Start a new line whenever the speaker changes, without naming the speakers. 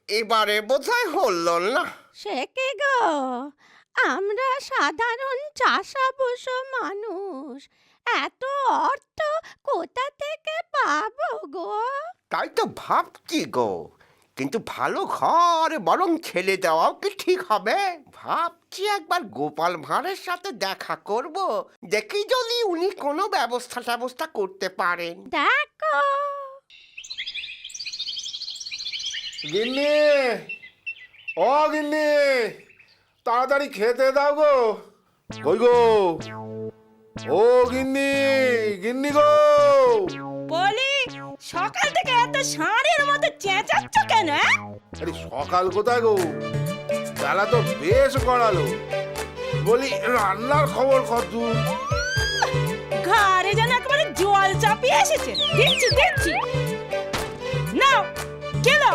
এবারে বোধহয় হলো না।
সে কি গো, আমরা সাধারণ চাষাভুষ মানুষ, এত অর্থ কোথা থেকে পাবো গো?
তাই তো ভাবছি গো, কিন্তু ভালো ঘর বরং ছেলে দেওয়াও কি ঠিক হবে? ভাবছি একবার গোপাল ভাঁড়ের সাথে দেখা করব, দেখি যদি উনি কোনো ব্যবস্থা করতে পারেন।
দেখো
গিন্নি, ও গিন্নি, তাড়াতাড়ি খেতে দাও গো। কই গো, ও গিন্নি, গিন্নি গো।
বলি, সকাল থেকে এত ষাঁড়ের মতো চেঁচাচ্ছ কেন?
আরে সকাল কোথায় গো, বেলা তো বেশ গড়ালো। বলি রান্নার খবর কত?
ঘরে যেন একেবারে জল চাপিয়ে এসেছে। দিচ্ছি নাও, খেলো।